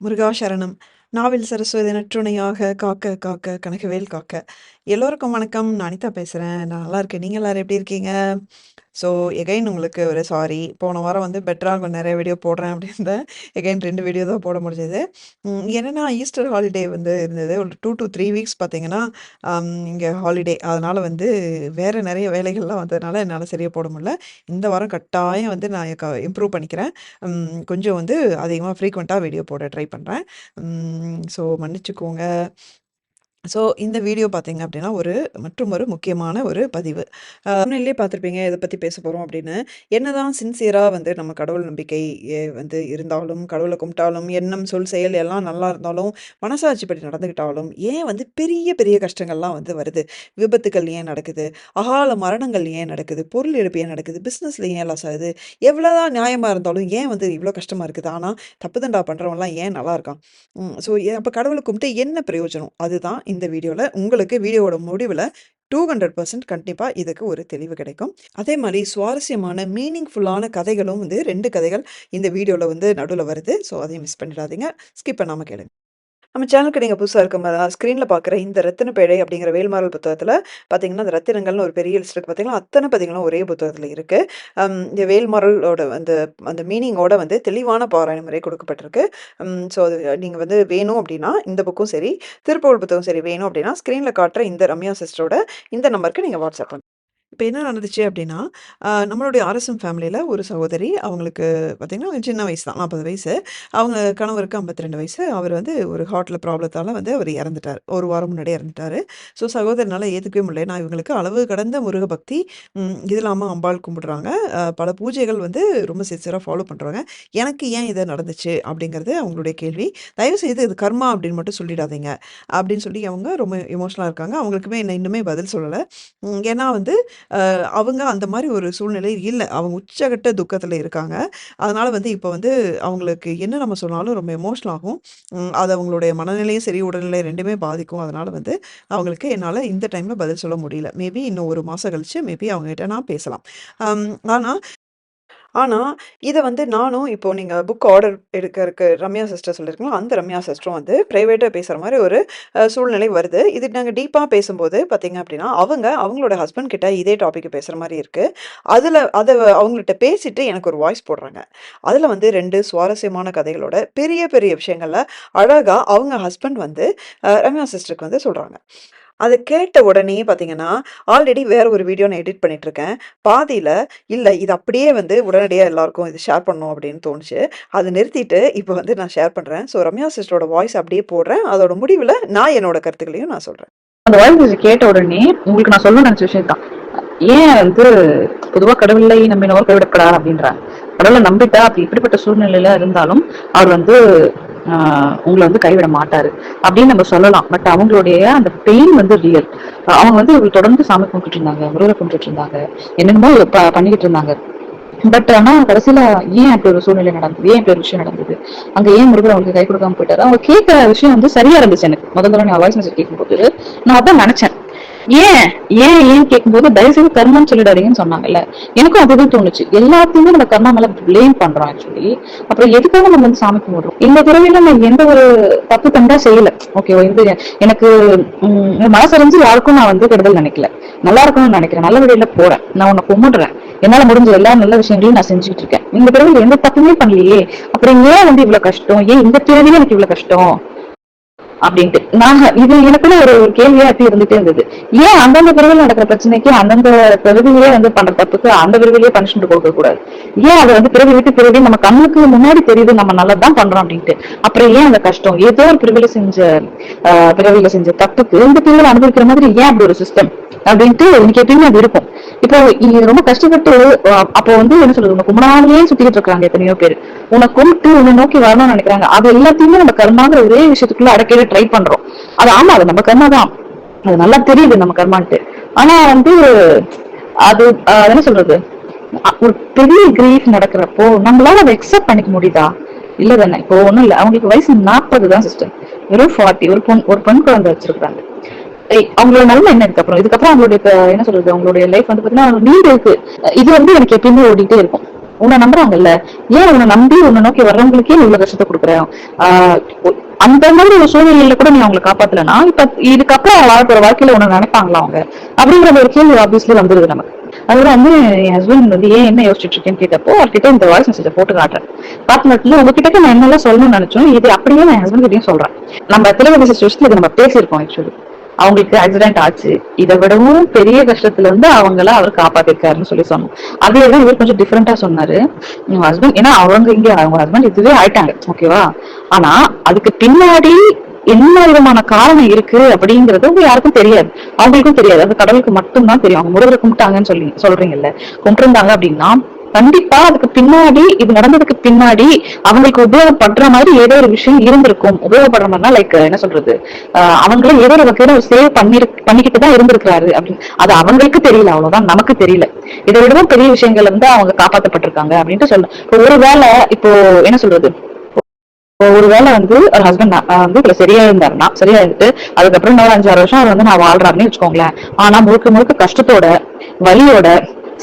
முருகா சரணம். நாவில் சரஸ்வதி நற்றுணையாக காக்க காக்க கனகவேல் காக்க. எல்லோருக்கும் வணக்கம். நான் அனிதா பேசுறேன். நான் நல்லா இருக்கேன். நீங்க எல்லாரும் எப்படி இருக்கீங்க? ஸோ எகைன் உங்களுக்கு ஒரு சாரி. போன வாரம் வந்து பெட்டரா நெறைய வீடியோ போடுறேன் அப்படியிருந்தேன். எகைன் 2 வீடியோ தான் போட முடிஞ்சது. என்னன்னா ஈஸ்டர் ஹாலிடே வந்து இருந்தது. ஒரு 2 to 3 வீக்ஸ் பார்த்தீங்கன்னா, இங்க ஹாலிடே. அதனால வந்து வேற நெறைய வேலைகள்லாம் வந்ததுனால என்னால சரியா போட முடியல. இந்த வாரம் கட்டாயம் வந்து நான் இம்ப்ரூவ் பண்ணிக்கிறேன். கொஞ்சம் வந்து அதிகமா ஃப்ரீக்வென்ட்டா வீடியோ போட ட்ரை பண்றேன். ஸோ மன்னிச்சுக்கோங்க. ஸோ இந்த வீடியோ பார்த்தீங்க அப்படின்னா, மற்றும் ஒரு முக்கியமான ஒரு பதிவு. முன்னிலே பார்த்துருப்பீங்க எத பத்தி பேச போறோம் அப்படின்னு. என்னதான் சின்சியரா வந்து நம்ம கடவுள் நம்பிக்கை வந்து இருந்தாலும், கடவுள கும்பிட்டாலும், எண்ணம், சொல், செயல் எல்லாம் நல்லா இருந்தாலும், மனசாட்சிப்படி நடந்துக்கிட்டாலும், ஏன் வந்து பெரிய பெரிய கஷ்டங்கள்லாம் வந்து வருது? விபத்துக்கள் ஏன் நடக்குது? அகால மரணங்கள் ஏன் நடக்குது? பொருள் இழப்பு ஏன் நடக்குது? பிசினஸ்ல ஏன் லாஸ் ஆகுது? எவ்வளோதான் நியாயமா இருந்தாலும் ஏன் வந்து இவ்ளோ கஷ்டமா இருக்குது? ஆனா, தப்பு தண்டா பண்றவன்லாம் ஏன் நல்லா இருக்கான்? ஸோ அப்ப கடவுள கும்பிட்டு என்ன பிரயோஜனம்? அதுதான் இந்த வீடியோல உங்களுக்கு வீடியோவோட முடிவுல 200% கண்டிப்பா இதுக்கு ஒரு தெளிவு கிடைக்கும். அதே மாரி சுவாரஸ்யமான மீனிங்ஃபுல்லான கதைகளும் வந்து 2 கதைகள் இந்த வீடியோல வந்து நடுவுல வருது. ஸோ அதையும் மிஸ் பண்ணிடாதீங்க. ஸ்கிப் பண்ணாம கேளுங்க. நம்ம சேனலுக்கு நீங்க புதுசா இருக்கமாரி ஸ்க்ரீன்ல பார்க்குற இந்த ரத்தின பேழை அப்படிங்கிற வேல்மாறல் புத்தகத்துல பார்த்தீங்கன்னா, அந்த ரத்தினங்கள்னு ஒரு பெரிய லிஸ்ட் இருக்கு பார்த்தீங்களா? அத்தன பதிகளும் ஒரே புத்தகத்துல இருக்கு. இந்த வேல்மாறலோட அந்த அந்த மீனிங்கோட வந்து தெளிவான பாராயண முறை கொடுக்கப்பட்டிருக்கு. ஸோ அது நீங்க வந்து வேணும் அப்படின்னா, இந்த புக்கும் சரி, திருப்புகழ் புத்தகம் சரி வேணும் அப்படின்னா, ஸ்க்ரீன்ல காட்டுற இந்த ரம்யா சிஸ்டரோட இந்த நம்பருக்கு நீங்க வாட்ஸ்அப் பண்ணுங்க. இப்ப என்ன நடந்துச்சு அப்டின்னா, நம்மளுடைய ஆர்எஸ்எம் ஃபேமிலில ஒரு சகோதரி, அவங்களுக்கு பார்த்தீங்கன்னா, சின்ன வயசு தான் 40 வயசு. அவங்க கணவருக்கு 52 வயசு. அவர் வந்து ஒரு ஹார்ட்ல ப்ராப்ளத்தால வந்து அவர் இறந்துட்டார். 1 வாரம் முன்னாடி இறந்துட்டாரு. ஸோ சகோதரினால ஏத்துக்கவே முடியல. ஏன்னா இவங்களுக்கு அளவு கடந்த முருக பக்தி. இது இல்லாம அம்பாள் கும்பிடுறாங்க. பல பூஜைகள் வந்து ரொம்ப சின்சியரா ஃபாலோ பண்றாங்க. எனக்கு ஏன் இது நடந்துச்சு? அப்படிங்கிறது அவங்களுடைய கேள்வி. தயவுசெய்து இது கர்மா அப்படின்னு மட்டும் சொல்லிடாதீங்க. அப்படின்னு சொல்லி அவங்க ரொம்ப எமோஷனலா இருக்காங்க. அவங்களுக்குமே இன்னுமே பதில் சொல்லல. ஏன்னா வந்து அவங்க அந்த மாரி ஒரு சூழ்நிலை இல்ல. அவங்க உச்சகட்ட துக்கத்துல இருக்காங்க. அதனால வந்து இப்ப வந்து அவங்களுக்கு என்ன நம்ம சொன்னாலும் ரொம்ப எமோஷனல் ஆகும். அது அவங்களுடைய மனநிலையும் சரி, உடல்நிலை 2மே பாதிக்கும். அதனால வந்து அவங்களுக்கு என்னால இந்த டைம்ல பதில் சொல்ல முடியல. மேபி இன்னும் 1 மாசம் கழிச்சு மேபி அவங்ககிட்ட நான் பேசலாம். ஆனா ஆனா, இத வந்து நானும் இப்போ நீங்க புக் ஆர்டர் எடுக்கறக்கு ரம்யா சிஸ்டர் சொல்லியிருக்கீங்களா, அந்த ரம்யா சிஸ்டரும் வந்து பிரைவேட்டா பேசுற மாரி ஒரு சூழ்நிலை வருது. இது நாங்க டீப்பா பேசும்போது பார்த்தீங்க அப்டின்னா, அவங்களோட ஹஸ்பண்ட் கிட்ட இதே டாபிக் பேசுற மாரி இருக்கு. அத அவங்கள்ட்ட பேசிட்டு எனக்கு ஒரு வாய்ஸ் போடுறாங்க. அதுல வந்து 2 சுவாரஸ்யமான கதைகளோட பெரிய பெரிய விஷயங்கள அழகா அவங்க ஹஸ்பண்ட் வந்து ரம்யா சிஸ்டருக்கு வந்து சொல்றாங்க. அத கேட்ட உடனேயே பார்த்தீங்கன்னா, ஆல்ரெடி வேற ஒரு வீடியோ நான் எடிட் பண்ணிட்டுருக்கேன். பாதியில இல்ல இது அப்படியே வந்து உடனடியா எல்லாருக்கும் இது ஷேர் பண்ணணும் அப்படின்னு தோணுச்சு. அத நிறுத்திட்டு இப்ப வந்து நான் ஷேர் பண்றேன். ஸோ ரம்யா சிஸ்டரோட வாய்ஸ் அப்படியே போடுறேன். அதோட முடிவுல நான் என்னோட கருத்துக்களையும் நான் சொல்றேன். அந்த வாய்ஸ் மெசேஜ் கேட்ட உடனே உங்களுக்கு நான் சொல்லணும்னு நினைச்ச விஷயம் தான். ஏன் வந்து பொதுவா கடவுளை நம்பினவர் கைவிடப்படா அப்படின்றாங்க. கடவுளை நம்பிட்டா அப்படி இப்படிப்பட்ட சூழ்நிலையில இருந்தாலும் அவர் வந்து உங்களை வந்து கைவிட மாட்டாரு அப்படின்னு நம்ம சொல்லலாம். பட் அவங்களுடைய அந்த பெயின் வந்து ரியல். அவங்க வந்து தொடர்ந்து சாமி கும்பிட்டு இருந்தாங்க, முருகரை கும்பிட்டு இருந்தாங்க, என்னென்னமோ பண்ணிக்கிட்டு இருந்தாங்க. பட் ஆனா கடைசியில ஏன் அப்படி ஒரு சூழ்நிலை நடந்தது, ஏன் இப்படி ஒரு விஷயம் நடந்தது, அங்க ஏன் முருகர் அவங்களுக்கு கை கொடுக்காம போயிட்டாரு, அவங்க கேட்கிற விஷயம் வந்து சரியா இருந்துச்சு. எனக்கு முதல் தடவை நான் வாய்ஸ் மெசேஜ் கேட்கும்போது நான் அதான் நினைச்சேன். ஏன் ஏன் ஏன் கேட்கும்போது தயவுசெய்து கர்மம் சொல்லிடாதீங்கன்னு சொன்னாங்கல்ல. எனக்கும் அதுதான் தோணுச்சு. எல்லாத்தையுமே நம்ம கர்மா மேல பிளேம் பண்றோம் ஆக்சுவலி. அப்புறம் எதுக்காக நம்ம வந்து சாமி கும்பிடுறோம்? இந்த பிறவில நான் எந்த ஒரு தப்பு தண்டா செய்யல. ஓகே, இது எனக்கு மனசறிஞ்சு யாருக்கும் நான் வந்து கெடுதல் நினைக்கல. நல்லா இருக்கணும்னு நினைக்கிறேன், நல்ல வழியில போறேன், நான் உன்னை கும்பிடுறேன், என்னால முடிஞ்ச எல்லா நல்ல விஷயங்களையும் நான் செஞ்சுட்டு இருக்கேன். இந்த பிறவில எந்த தப்புமே பண்ணலையே, அப்புறம் ஏன் வந்து இவ்வளவு கஷ்டம், ஏன் இந்த பிறவில எனக்கு இவ்வளவு கஷ்டம் அப்படின்ட்டு நாங்க இது எனக்குள்ள ஒரு கேள்வியா அப்படி இருந்துட்டே இருந்தது. ஏன் அந்தந்த பிரிவில் நடக்கிற பிரச்சனைக்கு அந்தந்த பிரிவிலேயே வந்து பண்ற தப்புக்கு அந்த பிரிவிலேயே பனிஷ்மெண்ட் கொடுக்க கூடாது? ஏன் அதை வந்து பிறவி விட்டு பிறவி நம்ம கண்ணுக்கு முன்னாடி தெரியுது நம்ம நல்லதுதான் பண்றோம் அப்படின்ட்டு, அப்புறம் ஏன் அந்த கஷ்டம்? ஏதோ ஒரு பிறவில செஞ்ச தப்புக்கு இந்த பிரிவில் அனுபவிக்கிற மாதிரி ஏன் அப்படி ஒரு சிஸ்டம் அப்படின்ட்டு எனக்கு எப்பயுமே அது இருக்கும். இப்போ ரொம்ப கஷ்டப்பட்டு அப்போ வந்து என்ன சொல்றது, உனக்கு முன்னாடியே சுத்திக்கிட்டு இருக்காங்க எத்தனையோ பேர். உனக்கு கும்பிட்டு உன்னை நோக்கி வரணும்னு நினைக்கிறாங்க. அது எல்லாத்தையுமே நம்ம கர்மாங்கிற ஒரே விஷயத்துக்குள்ள அடக்கிட ட்ரை பண்றோம். அது ஆமா, அது நம்ம கர்மா தான், அது நல்லா தெரியுது நம்ம கர்மான்ட்டு. ஆனா வந்து அது என்ன சொல்றது, ஒரு பெரிய கிரீஃப் நடக்கிறப்போ நம்மளால அதை எக்ஸெப்ட் பண்ணிக்க முடியுதா? இல்ல தானே. இப்போ ஒண்ணும் இல்ல, அவங்களுக்கு வயசு 40 தான் சிஸ்டர். வெறும் 40. ஒரு பெண் குழந்தை வச்சிருக்காங்க. அவங்களோட நன்மை என்ன இதுக்கப்புறம் அவங்களுடைய என்ன சொல்றது, அவங்களுடைய லைஃப் வந்து பாத்தீங்கன்னா நீண்டு இருக்கு. இது வந்து எனக்கு எப்பயுமே ஓடிட்டே இருக்கும். உன்னை நம்புறாங்கல்ல, ஏன் உன்னை நம்பி உன்னை நோக்கி வர்றவங்களுக்கே நீ இவ்வளவு கஷ்டத்தை கொடுக்குற? ஆஹ் அந்த மாதிரி ஒரு சூழ்நிலையில கூட நீ அவங்களை காப்பாத்தலனா இப்ப இதுக்கப்புறம் அவங்க வாழ போற வாழ்க்கையில உன்னை நினைப்பாங்களா அவங்க? அப்படிங்கிற ஒரு கேள்வி ஆப்வியஸ்லி வந்துருது நமக்கு. அதோட வந்து என் ஹஸ்பண்ட் வந்து ஏன் என்ன யோசிச்சுட்டு இருக்கேன்னு கேட்டப்போ அவர்கிட்ட இந்த வாய்ஸ் மெசேஜை போட்டு காட்டுறேன். காட்டினத்துல உங்ககிட்ட நான் என்னெல்லாம் சொல்லணும்னு நினைச்சோம் இது அப்படியே நான் ஹஸ்பண்ட் கிட்டையும் சொல்றேன். நம்ம டெலிவரி சிஸ்டர்ஸ்ல இதை நம்ம பேசியிருக்கோம். ஆக்சுவலி அவங்களுக்கு ஆக்சிடென்ட் ஆச்சு, இதை விடவும் பெரிய கஷ்டத்துல இருந்து அவங்கள அவர் காப்பாத்திருக்காருன்னு சொல்லி சொன்னோம். அதுலதான் இவர் கொஞ்சம் டிஃபரெண்டா சொன்னாரு. உங்க ஹஸ்பண்ட், ஏன்னா அவங்க இங்க அவங்க ஹஸ்பண்ட் இதுவே ஆயிட்டாங்க, ஓகேவா? ஆனா அதுக்கு பின்னாடி என்ன விதமான காரணம் இருக்கு அப்படிங்கறது யாருக்கும் தெரியாது, அவங்களுக்கும் தெரியாது. அது கடவுளுக்கு மட்டும்தான் தெரியும். அவங்க முருகரை கும்பிட்டாங்கன்னு சொல்றீங்கல்ல, கும்பிட்டுருந்தாங்க அப்படின்னா கண்டிப்பா அதுக்கு பின்னாடி, இது நடந்ததுக்கு பின்னாடி அவங்களுக்கு உபயோகப்படுற மாதிரி ஏதோ ஒரு விஷயம் இருந்திருக்கும். உபயோகப்படுற மாதிரினா லைக் என்ன சொல்றது, அவங்களே ஏதோ ஒரு வகையில ஒரு சேவ் பண்ணிக்கிட்டு தான் இருந்திருக்கிறாரு அப்படின்னு. அது அவங்களுக்கு தெரியல, அவ்வளவுதான், நமக்கு தெரியல. இதை விடவும் பெரிய விஷயங்கள் வந்து அவங்க காப்பாற்றப்பட்டிருக்காங்க அப்படின்ட்டு சொல்லலாம். ஒருவேளை இப்போ என்ன சொல்றது, ஒருவேளை வந்து ஒரு ஹஸ்பண்ட் வந்து இதுல சரியா இருந்தாருன்னா, சரியா இருந்துட்டு அதுக்கப்புறம் இன்னொரு 5-6 வருஷம் அவர் வந்து நான் வாழ்றாருன்னு வச்சுக்கோங்களேன். ஆனா முழுக்க முழுக்க கஷ்டத்தோட, வலியோட,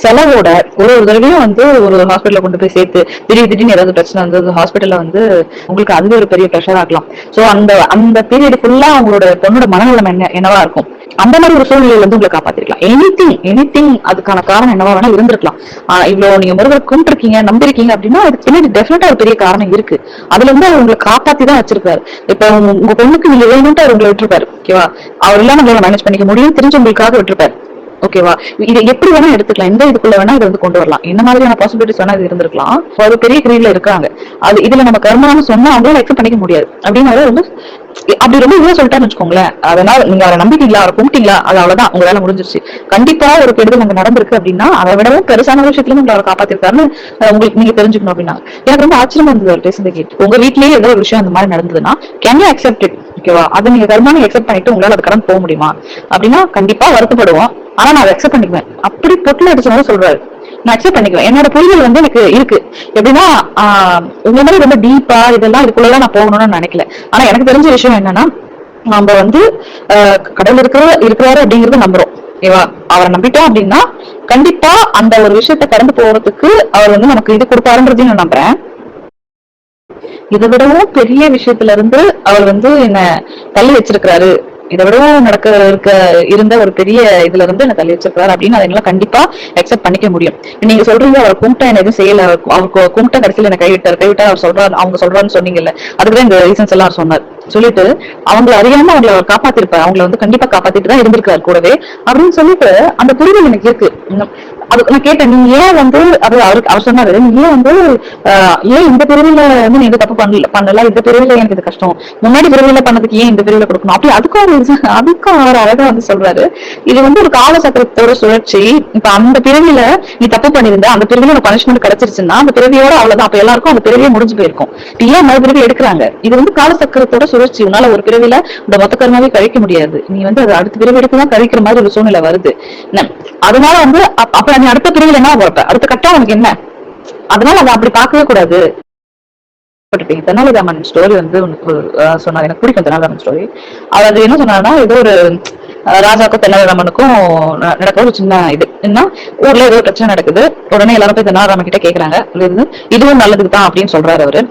செலவோட, ஒரு தடவையும் வந்து ஒரு ஹாஸ்பிட்டல்ல கொண்டு போய் சேர்த்து திடீர்னு ஏதாவது பிரச்சனை வந்து ஹாஸ்பிட்டல்ல வந்து உங்களுக்கு அதுவே ஒரு பெரிய ப்ரெஷர் ஆகலாம். சோ அந்த அந்த பீரியட் ஃபுல்லா அவங்களோட பொண்ணோட மனநிலைமை என்னவா இருக்கும்? அந்த மாதிரி ஒரு சூழ்நிலையில வந்து உங்களை காப்பாத்திருக்கலாம். எனி திங் அதுக்கான காரணம் என்னவா வேணா இருந்திருக்கலாம். இவ்வளவு நீங்க முருகர் கும்பிட்டுருக்கீங்க, நம்பிருக்கீங்க அப்படின்னா அதுக்கு பின்னாடி டெஃபினட்டா ஒரு பெரிய காரணம் இருக்கு. அதுல இருந்து அவர் உங்களை காப்பாத்தி தான் வச்சிருக்காரு. இப்ப உங்க பொண்ணுக்கு நீங்க வேணும்ட்டு அவர் உங்களை விட்டுருப்பாரு, ஓகேவா? அவர் எல்லாம் நம்மளால மேனேஜ் பண்ணிக்க முடியும் தெரிஞ்சு உங்களுக்காக விட்டுருப்பாரு, ஓகேவா? இது எப்படி வேணா எடுத்துக்கலாம், எந்த இதுக்குள்ள வேணா இதை வந்து கொண்டு வரலாம். என்ன மாதிரியான பாசிபிலிட்டிஸ் வேணா இது இருந்திருக்கலாம். ஒரு பெரிய கிரீட்ல இருக்காங்க, அது இதுல நம்ம கர்மான்னு சொன்னா அவங்களால எக்ஸப்ட் பண்ணிக்க முடியாது அப்படின்னு வந்து அப்படி ரொம்ப இவ்வளவு சொல்லிட்டான்னு வச்சுக்கோங்களேன். அதனால நீங்க அவரை நம்பிட்டீங்களா, அவரை கும்பிட்டீங்களா, அது அவ்வளவுதான், உங்க வேலை முடிஞ்சிருச்சு. கண்டிப்பா ஒரு கெடுதல் அங்க நடந்திருக்கு அப்படின்னா அதை விடவும் பெருசான விஷயத்துல உங்களை அவரை காப்பாத்திருக்காருன்னு உங்களுக்கு நீங்க தெரிஞ்சுக்கணும் அப்படின்னா. எனக்கு ரொம்ப ஆச்சரியமா இருந்தது அவர் பேசுறது கேட்டு. உங்க வீட்லயே ஏதோ ஒரு விஷயம் அந்த மாதிரி நடந்ததுன்னா கேன் யூ அக்செப்ட் இட், ஓகேவா? அதை நீங்க கர்மானு அக்செப்ட் பண்ணிட்டு உங்களால அது கடந்து போக முடியுமா அப்படின்னா கண்டிப்பா வருத்தப்படுவோம். ஆனா நான் அதை அக்செப்ட் பண்ணிக்குவேன். அப்படி பொட்டுல அடிச்சவங்க சொல்றாரு, நான் அக்செப்ட் பண்ணிக்குவேன். என்னோட புரிதல் வந்து எனக்கு இருக்கு. எப்படின்னா உங்க மாதிரி ரொம்ப டீப்பா இதெல்லாம் இதுக்குள்ளதான் நான் போகணும்னு நினைக்கல. ஆனா எனக்கு தெரிஞ்ச விஷயம் என்னன்னா, நம்ம வந்து கடவுள் இருக்கிறாரு அப்படிங்கறது நம்புறோம், ஓகேவா? அவரை நம்பிட்டோம் அப்படின்னா கண்டிப்பா அந்த ஒரு விஷயத்த கடந்து போறதுக்கு அவர் வந்து நமக்கு இது கொடுப்பாருன்றதையும் நான் நம்புறேன். இதை விடவும் பெரிய விஷயத்துல இருந்து அவர் வந்து என்ன தள்ளி வச்சிருக்கிறாரு, இதை விடவும் இருந்த ஒரு பெரிய இதுல இருந்து என்ன தள்ளி வச்சிருக்காரு அப்படின்னு அதை கண்டிப்பா அக்செப்ட் பண்ணிக்க முடியும். நீங்க சொல்றீங்க அவர் கும்பிட்டா என்ன எதுவும் செய்யல, அவருக்கு கும்பிட்ட கடைசியில் என்ன கைவிட்டார் அவர் சொல்றாரு, அவங்க சொல்றாருன்னு சொன்னீங்கல்ல, அதுக்குதான் இந்த ரீசன்ஸ் எல்லாம் சொன்னார். சொல்லிட்டு அவங்களை அறியாம அவங்களை காப்பாத்திருப்பாரு, அவங்களை வந்து கண்டிப்பா காப்பாத்திட்டு தான் இருந்திருக்காரு கூடவே அப்படின்னு சொல்லிட்டு அந்த புரிதல் எனக்கு இருக்கு. அது நான் கேட்டேன், நீ ஏன் வந்து அவர் சொன்னாரு, நீ ஏன் வந்து ஏன் இந்த பிரிவுல வந்து நீங்க தப்பு பண்ணல, இந்த பிரிவுல எனக்கு இது கஷ்டம், முன்னாடி பிரிவுல பண்ணதுக்கு ஏன் இந்த பிரிவுல கொடுக்கணும் அப்படி அதுக்கும் அவர் அழகா வந்து சொல்றாரு. இது வந்து ஒரு கால சக்கரத்தோட சுழற்சி. இப்ப அந்த பிரிவுல நீ தப்பு பண்ணிருந்த, அந்த பிரிவுல பனிஷ்மெண்ட் கிடைச்சிருச்சுன்னா அந்த பிறவியோட அவ்வளவுதான், அப்ப எல்லாருக்கும் அந்த பிறவியே முடிஞ்சு போயிருக்கும். ஏன் மறு பிறவி எடுக்கிறாங்க? இது வந்து கால சக்கரத்தோட சுழற்சி. உன்னால ஒரு பிறவில இந்த மொத்த கர்மாவே கழிக்க முடியாது, நீ வந்து அது அடுத்த பிறவி எடுத்துதான் கழிக்கிற மாதிரி ஒரு சூழ்நிலை வருது. அதனால வந்து அப்ப நீ அடுத்த பிரிவில் என்ன போறப்ப அடுத்த கட்டம் உனக்கு என்ன? அதனால அதை அப்படி பார்க்கவே கூடாது. தெனாலிராமன் ஸ்டோரி வந்து சொன்னார், எனக்கு பிடிக்கும் தெனாலிராமன் ஸ்டோரி. அவர் என்ன சொன்னாருன்னா, ஏதோ ஒரு ராஜாக்கும் தெனாலிராமனுக்கும் நடக்கிற ஒரு சின்ன இது என்ன, ஊர்ல ஏதோ பிரச்சனை நடக்குது. உடனே எல்லாரும் போய் தெனாலிராமன் கிட்ட கேக்குறாங்க, இதுவும் நல்லதுக்கு தான் அப்படின்னு சொல்றாரு அவரு.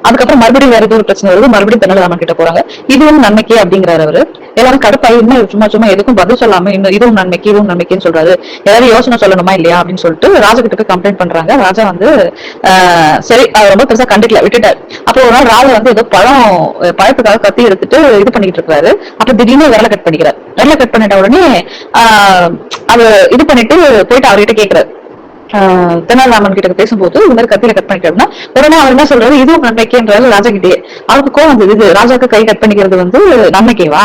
அதுக்கப்புறம் மறுபடியும் வேற ஏதோ ஒரு பிரச்சனை வருது, மறுபடியும் தெனாலிராமன் கிட்ட போறாங்க, இதுவும் நன்மைக்கே அப்படிங்கிறாரு அவரு. எல்லாரும் கடுப்பாய் இன்னும் சும்மா எதுக்கும் பதில் சொல்லாம இன்னும் இதுவும் நன்மைக்குன்னு சொல்றாரு, ஏதாவது யோசனை சொல்லணுமா இல்லையா அப்படின்னு சொல்லிட்டு ராஜா கிட்ட போய் கம்ப்ளைண்ட் பண்றாங்க. ராஜா வந்து சரி ரொம்ப பெருசா கண்டுக்கல, விட்டுட்டாரு. அப்போ ஒரு நாள் ராஜா வந்து ஏதோ பழத்துக்காக கத்தி எடுத்துட்டு இது பண்ணிட்டு இருக்காரு. அப்ப திடீர்னு விரல கட் பண்ணிக்கிறார். விரல கட் பண்ணிட்ட உடனே அது இது பண்ணிட்டு போயிட்டு அவர்கிட்ட கேட்கிறாரு, தெனாலிராமன் கிட்ட பேசும்போது இந்த மாதிரி கத்தியில கட் பண்ணிட்டோம்னா உடனே அவர் என்ன சொல்றாரு, இதுவும் நன்மைக்கேன்றாரு ராஜா கிட்டே. அவருக்கு கோவம் வந்தது, இது ராஜாக்கு கை கட் பண்ணிக்கிறது வந்து நன்மைக்கேவா?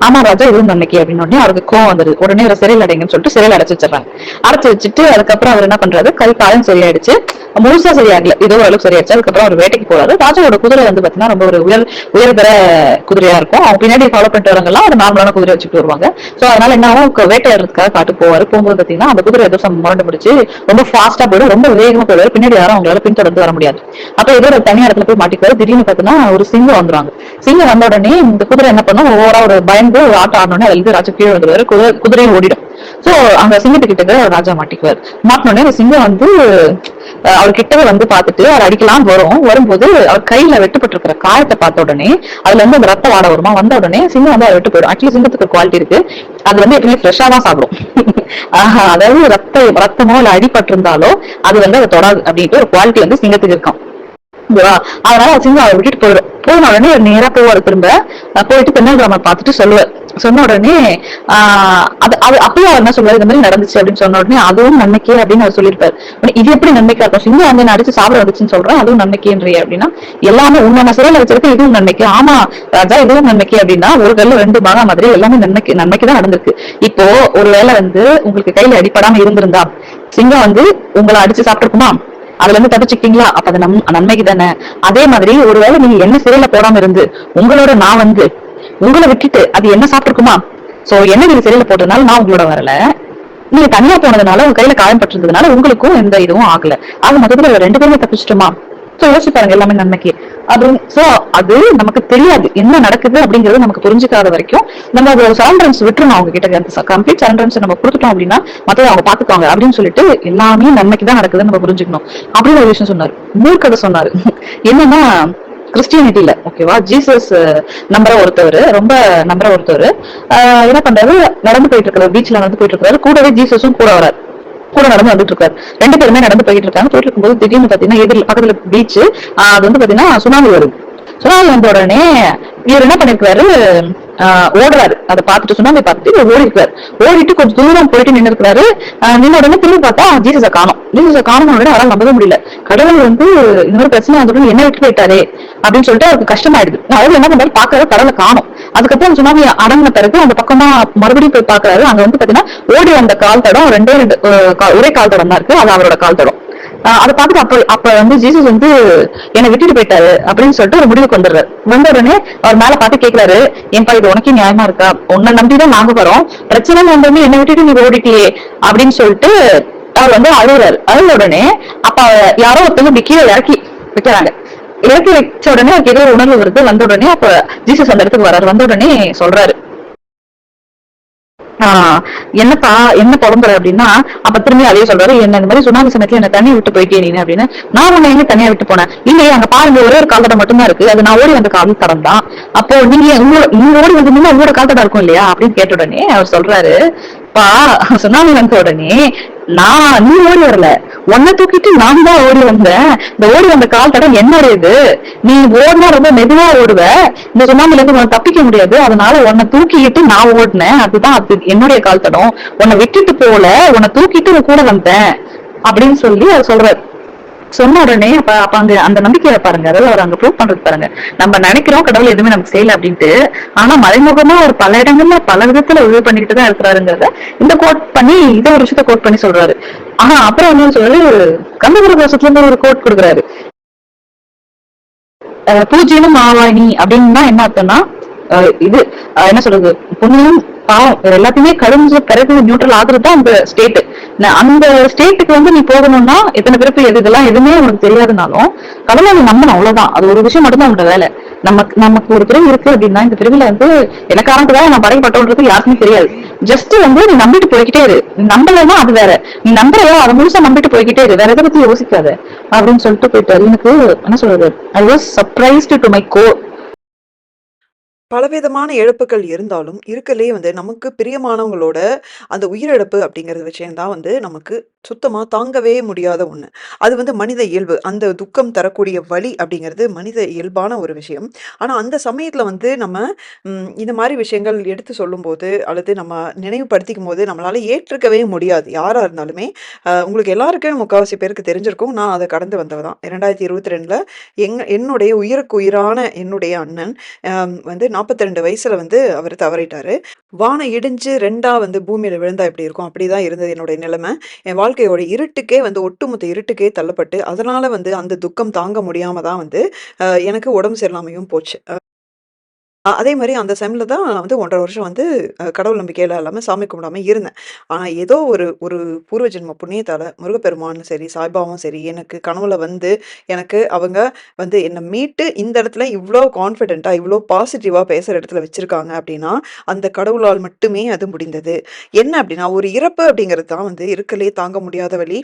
ஆமா ராஜா, இதுவும் நன்மைக்கே அப்படின்னு உடனே அவருக்கு கோவம் வந்தது. உடனே ஒரு சிறையில் அடைங்கன்னு சொல்லிட்டு சிறையில் அடைச்சு வச்சிடறாங்க. அடைச்சு வச்சுட்டு அதுக்கப்புறம் அவர் என்ன பண்றாரு, கை காலம் சரியாயிடுச்சு, முழுசா சரியாகல, ஏதோ அளவுக்கு சரியாச்சு. அதுக்கப்புறம் அவர் வேட்டைக்கு போறாரு. ராஜாவோட குதிரை வந்து பாத்தீங்கன்னா ரொம்ப ஒரு உயர்தர குதிரையா இருக்கும். அவங்க பின்னாடி ஃபாலோ பண்ணிட்டு வரவங்கலாம் ஒரு நார்மலான குதிரை வச்சுட்டு வருவாங்க. சோ அதனால என்ன ஆகும், வேட்டையாடுறதுக்காக காட்டு போவாரு. போகும்போது பாத்தீங்கன்னா அந்த குதிரை ஏதோ முரண்டு பிடிச்சு ரொம்ப ஃபாஸ்டா போயிடும், ரொம்ப வேகமா போயிடுவாரு. பின்னாடி யாரும் அவங்களால பின்தொடர்ந்து வர முடியாது. அப்ப ஏதோ ஒரு தனி இடத்துல போய் மாட்டிக்குவாரு. திடீர்னு பாத்தீங்கன்னா ஒரு சிங்கம் வந்துருவாங்க. சிங்கம் வந்த உடனே இந்த குதிரை என்ன பண்ணும், ஓவரா ஒரு பயந்து ஒரு ஆட்டம் ஆடணும்னு அதுல இருந்து ராஜா கீழே வந்துருவாரு. குதிரையும் ஓடிடும். சோ அந்த சிங்கத்துக்கிட்ட ராஜா மாட்டிக்குவார். மாட்டினோடனே அந்த சிங்கம் வந்து அவர் கிட்டவே வந்து பார்த்துட்டு அவர் அடிக்கலாம் வரும்போது அவர் கையில வெட்டுப்பட்டிருக்கிற காயத்தை பார்த்த உடனே அதுல இருந்து அந்த ரத்த வாட வருமா, வந்த உடனே சிங்கம் வந்து அவர் வெட்டு போயிடும். ஆக்சுவலி சிங்கத்துக்கு குவாலிட்டி இருக்கு, அது வந்து எப்பவுமே ஃப்ரெஷ்ஷா தான் சாப்பிடும். அதாவது ரத்தமோ இல்ல அடிபட்டு இருந்தாலோ அது வந்து அதை தொடாது அப்படின்ட்டு ஒரு குவாலிட்டி வந்து சிங்கத்துக்கு இருக்கும். ஓகேவா? அதனால சிங்கம் அவரை விட்டுட்டு போயிடும். போன உடனே நேரா போவாரு திரும்ப. போயிட்டு தென்னாலிராமன் பார்த்துட்டு சொல்லுவார். சொன்ன உடனே அது அது அப்பயே அவர் என்ன சொல்லுவாரு, இந்த மாதிரி நடந்துச்சு அப்படின்னு சொன்ன உடனே அதுவும் நன்மைக்கே அப்படின்னு அவர் சொல்லியிருப்பாரு. இது எப்படி நன்மைக்கா இருக்கும், சிங்கம் வந்து அடிச்சு சாப்பிட வந்துச்சுன்னு சொல்றேன் அதுவும் நன்மைக்கேன்றிய அப்படின்னா, எல்லாமே உண்மை சிறையில வச்சிருக்க இதுவும் நன்மைக்கு, ஆமா ராஜா இதுவும் நன்மைக்கு அப்படின்னா, ஒரு கல்ல ரெண்டு மகா மாதிரி எல்லாமே நன்மைக்கு தான் நடந்திருக்கு. இப்போ ஒருவேளை வந்து உங்களுக்கு கையில அடிப்படாம இருந்திருந்தா சிங்கம் வந்து உங்களை அடிச்சு சாப்பிட்டுருக்குமா, அதுல இருந்து தப்பிச்சுக்கிட்டீங்களா, அப்ப அது நன்மைக்கு தானே. அதே மாதிரி ஒருவேளை நீங்க என்ன சிறையில போடாம இருந்து உங்களோட நான் வந்து உங்களை விட்டுட்டு அது என்ன சாப்பிட்டுருக்குமா, சோ என்ன நீங்க சிறையில போட்டதுனால நான் உங்களோட வரல, நீங்க தனியா போனதுனால உங்க கையில காயம் பட்டிருந்ததுனால உங்களுக்கும் எந்த இதுவும் ஆகல, ஆக மொத்தத்துல ரெண்டு பேருமே தப்பிச்சிட்டோமா. சோ யோசிச்சு பாருங்க, எல்லாமே நன்மைக்கு. சோ அது நமக்கு தெரியாது என்ன நடக்குது அப்படிங்கறது நமக்கு புரிஞ்சுக்காத வரைக்கும் நம்ம ஒரு சரண்டரன்ஸ் விட்டுறணும் அவங்க கிட்ட. கம்ப்ளீட் சரண்டரன்ஸ் நம்ம கொடுத்துட்டோம் அப்படின்னா மத்தவங்க அவங்க பாத்துக்குவாங்க அப்படின்னு சொல்லிட்டு எல்லாமே நன்மைக்கு தான் நடக்குதுன்னு நம்ம புரிஞ்சுக்கணும் அப்படின்னு ஒரு விஷயம் சொன்னாரு. மூர்க்கதை சொன்னாரு. என்னன்னா கிறிஸ்டியானிட்டியில ஓகேவா, ஜீசஸ் நம்புற ஒருத்தவர், ரொம்ப நம்புற ஒருத்தவர் என்ன பண்றாரு, நடந்து போயிட்டு இருக்காரு, பீச்ல நடந்து போயிட்டு இருக்காரு, கூடவே ஜீசஸும் கூட வராரு, கூட நடந்து வந்துட்டு இருக்காரு. ரெண்டு பேருமே நடந்து போயிட்டு இருக்காங்க. போயிட்டு இருக்கும்போது திடீர்னு பாத்தீங்கன்னா எதிரில் பக்கத்துல பீச், அது வந்து பாத்தீங்கன்னா சுனாமி வருது. சுனாமி வந்த உடனே இவர் என்ன பண்ணிருக்காரு, ஓடுறாரு. அதை பார்த்துட்டு சுனாமி பார்த்துட்டு ஓடி இருக்காரு. ஓடிட்டு கொஞ்சம் தூரம் போயிட்டு நின்று இருக்கிறாரு. நின்ன உடனே திரும்பி பார்த்தா ஜீசஸை காணும். ஜீசஸை காணும் உடனே அவரால் நம்பவே முடியல. கடவுள் வந்து இந்த மாதிரி பிரச்சனை வந்து என்ன விட்டு போயிட்டாரே அப்படின்னு சொல்லிட்டு அவருக்கு கஷ்டமாயிடுது. அவர் என்ன பண்றாரு, பாக்குறது கடவுளை காணும். அதுக்கப்புறம் சுனாமி அடங்கின பிறகு அந்த பக்கமா மறுபடியும் போய் பாக்குறாரு. அங்க வந்து பாத்தீங்கன்னா ஓடி வந்த கால் தடம் ஒரே கால் தடம் தான் இருக்கு, அது அவரோட கால் தடம். அதை பார்த்துட்டு அப்ப வந்து ஜீசஸ் வந்து என்னை விட்டுட்டு போயிட்டாரு அப்படின்னு சொல்லிட்டு ஒரு முடிவுக்கு வந்துடுறாரு. வந்த உடனே அவர் மேல பார்த்து கேட்கிறாரு, ஏன்பா இது உனக்கே நியாயமா இருக்கா, உன்னை நம்பிதான் நாங்க வரோம், பிரச்சனை வந்தோடனே என்னை விட்டுட்டு நீ ஓடிட்டியே அப்படின்னு சொல்லிட்டு அவர் வந்து அழுகுறாரு. அழுத உடனே அப்ப யாரோ ஒருத்தவங்க இப்படி கீழே இறக்கி வைக்கிறாங்க. இறக்கி வச்ச உடனே அவருக்கு ஏதோ உணர்வு வருது. வந்த உடனே அப்ப ஜீசஸ் அந்த இடத்துக்கு வர்றாரு. வந்த உடனே சொல்றாரு, என்னப்பா என்ன புலம்புற அப்படின்னா, அப்ப திரும்பி அதே சொல்றாரு, என்ன இந்த மாதிரி சுனாமி சமயத்துல என்ன தண்ணி விட்டு போயிட்டே நீ அப்படின்னு. நான் உன்னை எங்க தனியா விட்டு போனேன், இல்லையே அங்க பாருங்க ஒரே ஒரு கால்தடம் மட்டும்தான் இருக்கு, அது நான் ஓடி வந்த கால் தடம் தான், அப்போ நீங்க ஓடி வந்தீங்கன்னா உங்களோட கால்தடம் இருக்கும் இல்லையா அப்படின்னு கேட்ட உடனே அவர் சொல்றாரு, பா சுனாமி வந்த உடனே நீ ஓடி வரல, உன்னை தூக்கிட்டு நான் தான் ஓடி வந்தேன், இந்த ஓடி வந்த கால் தடம் என்னோட இது, நீ ஓடினா ரொம்ப மெதுவா ஓடுவ, இந்த சுனாமில இருந்து உன்னை தப்பிக்க முடியாது, அதனால உன்னை தூக்கிட்டு நான் ஓடினேன், அதுதான் அது என்னுடைய கால் தடம், உன்னை விட்டுட்டு போல உன்னை தூக்கிட்டு கூட வந்தேன் அப்படின்னு சொல்லி அவர் சொல்றாரு. சொன்ன உடனே அப்ப அந்த நம்பிக்கையை பாருங்க, அதாவது அவர் அங்க ப்ரூவ் பண்றது பாருங்க. நம்ம நினைக்கிறோம் கடவுள் எதுவுமே நமக்கு செய்யல அப்படின்ட்டு, ஆனா மறைமுகமா ஒரு பல இடங்கள்ல பல விதத்துல உதவி பண்ணிக்கிட்டு தான் இருக்கிறாருங்கிறத இந்த கோட் பண்ணி இதை ஒரு விஷயத்த கோட் பண்ணி சொல்றாரு. அப்புறம் என்ன சொல்றாரு, கந்தபுரதோஷத்துல இருந்து ஒரு கோட் கொடுக்குறாரு. பூஜ்யனும் ஆவாயினி அப்படின்னா என்ன அர்த்தம்னா, இது என்ன சொல்றது, புண்ணியம் பாவம் எல்லாத்தையுமே கழிஞ்ச பிறகு நியூட்ரல் ஆகுறது தான் அந்த ஸ்டேட். அந்த ஸ்டேட்டுக்கு வந்து நீ போகணும்னா எத்தனை பிறப்பு இதெல்லாம் எதுவுமே உனக்கு தெரியாதுனாலும் கடவுளை நீ நம்பணும், அவ்வளவுதான். அது ஒரு விஷயம் மட்டும்தான் உங்களோட வேலை. நமக்கு ஒரு பிறவி இருக்கு அப்படின்னா இந்த பிறவில வந்து எனக்காரத்துக்காக நான் படைக்கப்பட்டோன்றது யாருக்குமே தெரியாது. ஜஸ்ட் வந்து நீ நம்பிட்டு போய்கிட்டே இரு, நீ நம்பலைன்னா அது வேற, நீ நம்பலையோ அதை முழுசா நம்பிட்டு போய்கிட்டே இரு, வேற எதை பத்தி யோசிக்காத அப்படின்னு சொல்லிட்டு போயிட்டாரு. எனக்கு என்ன சொல்றது, I was surprised to my core. பலவிதமான இழப்புகள் இருந்தாலும், இருக்கறதுலயே வந்து நமக்கு பிரியமானவங்களோட அந்த உயிரிழப்பு அப்படிங்கிற விஷயம் தான் வந்து நமக்கு சுத்தமா தாங்கவே முடியாத ஒண்ணு. அது வந்து மனித இயல்பு. அந்த துக்கம் தரக்கூடிய வலி அப்படிங்கிறது மனித இயல்பான ஒரு விஷயம். ஆனா அந்த சமயத்துல வந்து நம்ம இந்த மாரி விஷயங்கள் எடுத்து சொல்லும்போது, அல்லது நம்ம நினைவுபடுத்திக்கும்போது நம்மளால ஏற்றுக்கவே முடியாது. யாரா இருந்தாலுமே. உங்களுக்கு எல்லாருக்கும் முக்காவாசி பேருக்கு தெரிஞ்சிருக்கும். நான் அத கடந்து வந்தவ தான். 2022ல என்னுடைய உயிருக்கு உயிரான என்னுடைய அண்ணன் வந்து 42 வயசுல வந்து அவரு தவறிட்டாரு. வானம் இடிஞ்சு 2ஆ வந்து பூமியில விழுந்தா எப்படி இருக்கும்? அப்படிதான் இருந்தது என்னுடைய நிலைமை. என் வாழ்க்கையோட இருட்டுக்கே வந்து ஒட்டுமொத்த இருட்டுக்கே தள்ளப்பட்டு, அதனால வந்து அந்த துக்கம் தாங்க முடியாம தான் வந்து எனக்கு உடம்பு சரியில்லாமயும் போச்சு. அதே மாரி அந்த செம்ல தான் நான் வந்து 1 1/2 வருஷம் வந்து கடவுள் நம்பிக்கையில இல்லாம சாமி கும்பிடாம இருந்தேன். ஆனா ஏதோ ஒரு ஒரு பூர்வ ஜென்ம புண்ணியத்தால முருகப்பெருமானும் சரி, சாய்பாபாவும் சரி, எனக்கு கனவுல வந்து எனக்கு அவங்க வந்து என்ன மீட்டு இந்த இடத்துல இவ்ளோ கான்ஃபிடென்ட்டா, இவ்ளோ பாசிட்டிவா பேசுற இடத்துல வச்சிருக்காங்க அப்டின்னா, அந்த கடவுளால் மட்டுமே அது முடிந்தது. என்ன அப்டின்னா, ஒரு இறப்பு அப்படிங்கிறது தான் வந்து இருக்கறதுலயே தாங்க முடியாத வலி.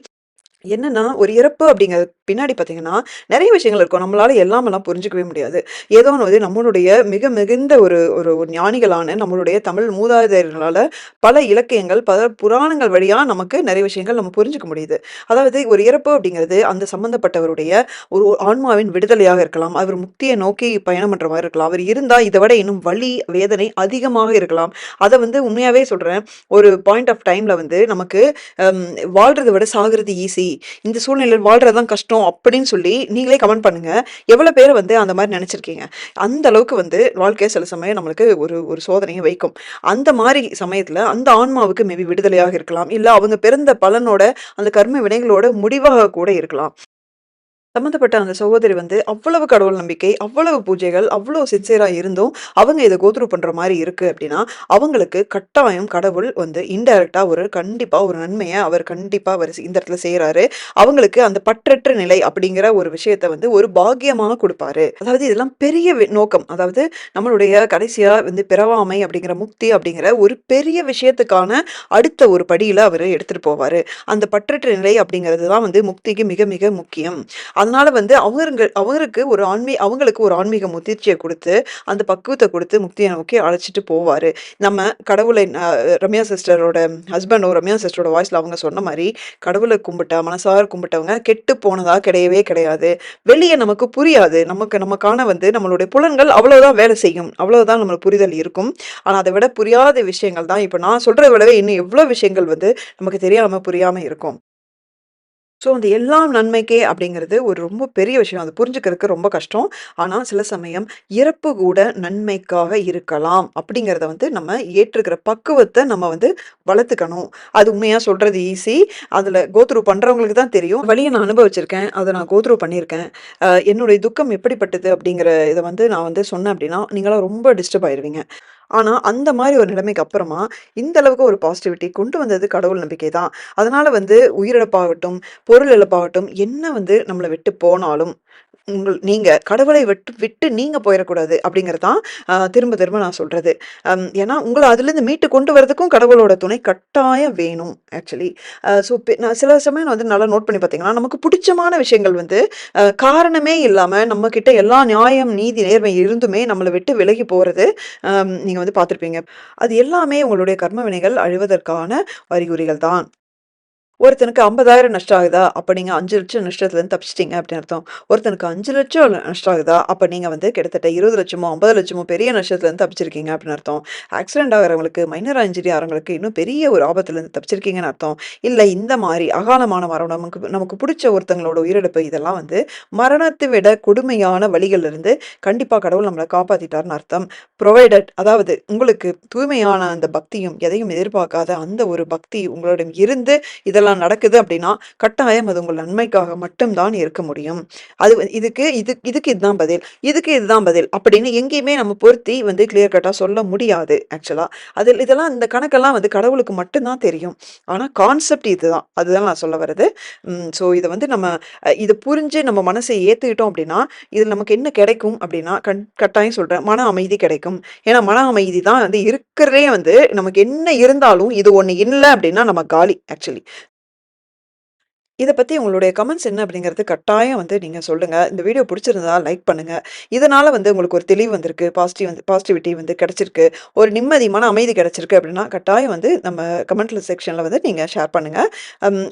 என்னன்னா, ஒரு இறப்பு அப்படிங்கிறது பின்னாடி பார்த்தீங்கன்னா, நெறைய விஷயங்கள் இருக்கும். நம்மளால எல்லாமெல்லாம் புரிஞ்சுக்கவே முடியாது. ஏதோ ஒண்ணு வந்து நம்மளுடைய மிக மிகுந்த ஒரு ஒரு ஒரு ஞானிகளான நம்மளுடைய தமிழ் மூதாதையர்களால பல இலக்கியங்கள், பல புராணங்கள் வழியா நமக்கு நெறைய விஷயங்கள் நம்ம புரிஞ்சுக்க முடியுது. அதாவது ஒரு இறப்பு அப்படிங்கிறது அந்த சம்மந்தப்பட்டவருடைய ஒரு ஆன்மாவின் விடுதலையாக இருக்கலாம். அவர் முக்திய நோக்கி பயணம் பண்ற மாரி இருக்கலாம். அவர் இருந்தா இத விட இன்னும் வலி, வேதனை அதிகமாக இருக்கலாம். அத வந்து உண்மையாவே சொல்றேன். ஒரு பாயிண்ட் ஆஃப் டைம்ல வந்து நமக்கு அம் வாழ்றத விட சாகுறது ஈஸி. இந்த சூழ்நிலையில வாழ்றது தான் கஷ்டம் அப்படின்னு சொல்லி நீங்களே கமெண்ட் பண்ணுங்க. எவ்வளோ பேர் வந்து அந்த மாரி நெனச்சிருக்கீங்க? அந்த அளவுக்கு வந்து வாழ்க்கை சில சமயம் நம்மளுக்கு ஒரு ஒரு சோதனைய வைக்கும். அந்த மாரி சமயத்துல அந்த ஆன்மாவுக்கு மேபி விடுதலையாக இருக்கலாம். இல்ல அவங்க பிறந்த பலனோட அந்த கர்ம வினைகளோட முடிவாக கூட இருக்கலாம். சம்மந்தப்பட்ட அந்த சகோதரி வந்து அவ்வளவு கடவுள் நம்பிக்கை, அவ்வளவு பூஜைகள், அவ்வளோ சின்சியரா இருந்தும், அவங்க இத கோ த்ரூ பண்ற மாரி இருக்கு அப்டின்னா, அவங்களுக்கு கட்டாயம் கடவுள் வந்து இன்டைரக்ட்டா ஒரு கண்டிப்பா ஒரு நன்மைய அவர் கண்டிப்பா அவரு இந்த இடத்துல செய்றாரு. அவங்களுக்கு அந்த பற்றற்ற நிலை அப்படிங்கிற ஒரு விஷயத்த வந்து ஒரு பாக்கியமா குடுப்பாரு. அதாவது இதெல்லாம் பெரிய நோக்கம். அதாவது நம்மளுடைய கடைசியா வந்து பிறவாமை அப்படிங்கிற முக்தி அப்படிங்கிற ஒரு பெரிய விஷயத்துக்கான அடுத்த ஒரு படியில அவரு எடுத்துட்டு போவாரு. அந்த பற்றற்ற நிலை அப்படிங்கிறது தான் வந்து முக்திக்கு மிக மிக முக்கியம். அதனால வந்து அவருக்கு ஒரு அவங்களுக்கு ஒரு ஆன்மீக முதிர்ச்சிய குடுத்து, அந்த பக்குவத்த குடுத்து முக்திய நோக்கி அழைச்சிட்டு போவாரு. நம்ம கடவுளை ரம்யா சிஸ்டரோட ஹஸ்பண்டும் ரம்யா சிஸ்டரோட வாய்ஸ்ல அவங்க சொன்ன மாரி, கடவுள கும்பிட்டா, மனசார கும்பிட்டவங்க கெட்டு போனதா கிடையவே கிடையாது. வெளிய நமக்கு புரியாது. நமக்கான வந்து நம்மளுடைய புலன்கள் அவ்வளவுதான் வேலை செய்யும். அவ்வளவுதான் நம்மளுக்கு புரிதல் இருக்கும். ஆனா அத விட புரியாத விஷயங்கள் தான் இப்ப நான் சொல்றத விடவே இன்னும் எவ்ளோ விஷயங்கள் வந்து நமக்கு தெரியாம, புரியாம இருக்கும். ஸோ, அந்த எல்லாம் நன்மைக்கே அப்படிங்கிறது ஒரு ரொம்ப பெரிய விஷயம். அத புரிஞ்சுக்கிறதுக்கு ரொம்ப கஷ்டம். ஆனா, சில சமயம் இறப்பு கூட நன்மைக்காக இருக்கலாம். அப்படிங்கிறத வந்து நம்ம ஏற்றுக்கிற பக்குவத்த நம்ம வந்து வளர்த்துக்கணும். அது உண்மையா சொல்றது ஈஸி. அதுல கோ த்ரூ பண்றவங்களுக்கு தான் தெரியும். வலிய நான் அனுபவிச்சிருக்கேன். அத நான் கோ த்ரூ பண்ணியிருக்கேன். என்னுடைய துக்கம் எப்படிப்பட்டது அப்படிங்கிற இத வந்து நான் வந்து சொன்னேன் அப்படின்னா, நீங்கலாம் ரொம்ப டிஸ்டர்ப் ஆயிருவீங்க. ஆனா, அந்த மாரி ஒரு நிலைமைக்கு அப்புறமா, இந்த அளவுக்கு ஒரு பாசிட்டிவிட்டி கொண்டு வந்தது கடவுள் நம்பிக்கை தான். அதனால வந்து உயிரிழப்பாகட்டும், பொருள் இழப்பாகட்டும், என்ன வந்து நம்மள விட்டு போனாலும், நீங்க கடவுளை விட்டு விட்டு நீங்க போயிறக்கூடாது அப்படிங்கிறது தான் திரும்ப திரும்ப நான் சொல்றது. ஏன்னா, உங்கள அதுலேருந்து மீட்டு கொண்டு வரதுக்கும் கடவுளோட துணை கட்டாயம் வேணும் ஆக்சுவலி. ஸோ நான் சில சமயம் வந்து நல்லா நோட் பண்ணி பார்த்தீங்கன்னா, நமக்கு புடிச்சமான விஷயங்கள் வந்து காரணமே இல்லாம நம்மகிட்ட எல்லா நியாயம், நீதி, நேர்மை இருந்துமே நம்மள விட்டு விலகி போறது, நீங்க வந்து பார்த்துருப்பீங்க. அது எல்லாமே உங்களுடைய கர்ம வினைகள் அழிவதற்கான அறிகுறிகள் தான். ஒருத்தனுக்கு 50,000 நஷ்டம் ஆகுதா? அப்ப நீங்க 5,00,000 நஷ்டத்துலருந்து தப்பிச்சுட்டீங்க அப்படின்னு அர்த்தம். ஒருத்தனுக்கு 5,00,000 நஷ்டம் ஆகுதா? அப்ப நீங்க வந்து கிட்டத்தட்ட 20,00,000மோ, 50,00,000மோ பெரிய நஷ்டத்துலருந்து தப்பிச்சிருக்கீங்க அப்படின்னு அர்த்தம். ஆக்சிடென்ட் ஆகுறவங்களுக்கு, மைனர் இன்ஜுரி ஆகுறவங்களுக்கு இன்னும் பெரிய ஒரு ஆபத்துலருந்து தப்பிச்சிருக்கீங்கன்னு அர்த்தம். இல்ல இந்த மாரி அகாலமான மரணம் நமக்கு நமக்கு புடிச்ச ஒருத்தங்களோட உயிரிழப்பு இதெல்லாம் வந்து மரணத்தை விட கொடுமையான வழிகள்ல இருந்து கண்டிப்பா கடவுள் நம்மள காப்பாத்திட்டாருன்னு அர்த்தம். புரொவைடட் அதாவது உங்களுக்கு தூய்மையான அந்த பக்தியும், எதையும் எதிர்பார்க்காத அந்த ஒரு பக்தி உங்களிடம் இருந்து இதெல்லாம் நடக்குது அப்படின்னா, கட்டாயம் அது உங்கள் நன்மைக்காக மட்டும் தான் இருக்க முடியும். அது இதுக்கு இதுதான் பதில். இதுக்கு இதுதான் பதில். அப்படின்னு எங்கேயுமே நம்ம பொருத்தி வந்து கிளியர் கட்டா சொல்ல முடியாது ஆக்சுவலா. இதெல்லாம் இந்த கணக்கெல்லாம் வந்து கடவுளுக்கு மட்டும் தான் தெரியும். ஆனா கான்செப்ட் இதுதான். அதுதான் நான் சொல்ல வர்றது. ஸோ இத வந்து நம்ம இத புரிஞ்சு நம்ம மனசை ஏத்துக்கிட்டோம் அப்படின்னா, இதுல நமக்கு என்ன கிடைக்கும் அப்படின்னா, கட்டாயம் சொல்றேன். மன அமைதி கிடைக்கும். ஏன்னா மன அமைதி தான் வந்து இருக்கிறதுலயே வந்து நமக்கு என்ன இருந்தாலும் இது ஒண்ணு இல்ல அப்படின்னா நம்ம காலி ஆக்சுவலி. இத பத்தி உங்களுடைய கமெண்ட்ஸ் என்ன அப்படிங்கிறது கட்டாயம் வந்து நீங்க சொல்லுங்க. இந்த வீடியோ புடிச்சிருந்தா லைக் பண்ணுங்க. இதனால வந்து உங்களுக்கு ஒரு தெளிவு வந்திருக்கு. பாசிட்டிவிட்டி வந்து கிடைச்சிருக்கு. ஒரு நிம்மதி, மன அமைதி கிடைச்சிருக்கு அப்படின்னா, கட்டாயம் வந்து நம்ம கமெண்ட்ல செக்ஷன்ல வந்து நீங்க ஷேர் பண்ணுங்க.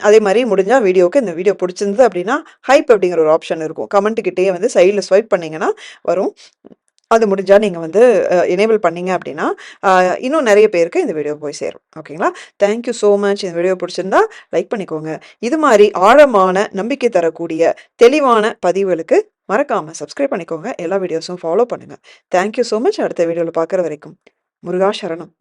அதே மாரி முடிஞ்சா இந்த வீடியோ புடிச்சிருந்தது அப்படின்னா, ஹைப் அப்படிங்கிற ஒரு ஆப்ஷன் இருக்கும். கமெண்ட் கிட்டயே வந்து சைட்ல ஸ்வைப் பண்ணீங்கன்னா வரும். அது முடிஞ்சா நீங்க வந்து எனேபிள் பண்ணீங்க அப்படின்னா, அ இன்னும் நெறைய பேருக்கு இந்த வீடியோ போய் சேரும். ஓகேங்களா? Thank you so much. இந்த வீடியோ புடிச்சிருந்தா லைக் பண்ணிக்கோங்க. இது மாரி ஆழமான நம்பிக்கை தரக்கூடிய தெளிவான பதிவுகளுக்கு மறக்காம சப்ஸ்கிரைப் பண்ணிக்கோங்க. எல்லா வீடியோஸும் ஃபாலோ பண்ணுங்க. Thank you so much. அடுத்த வீடியோல பார்க்குற வரைக்கும். முருகா சரணம்.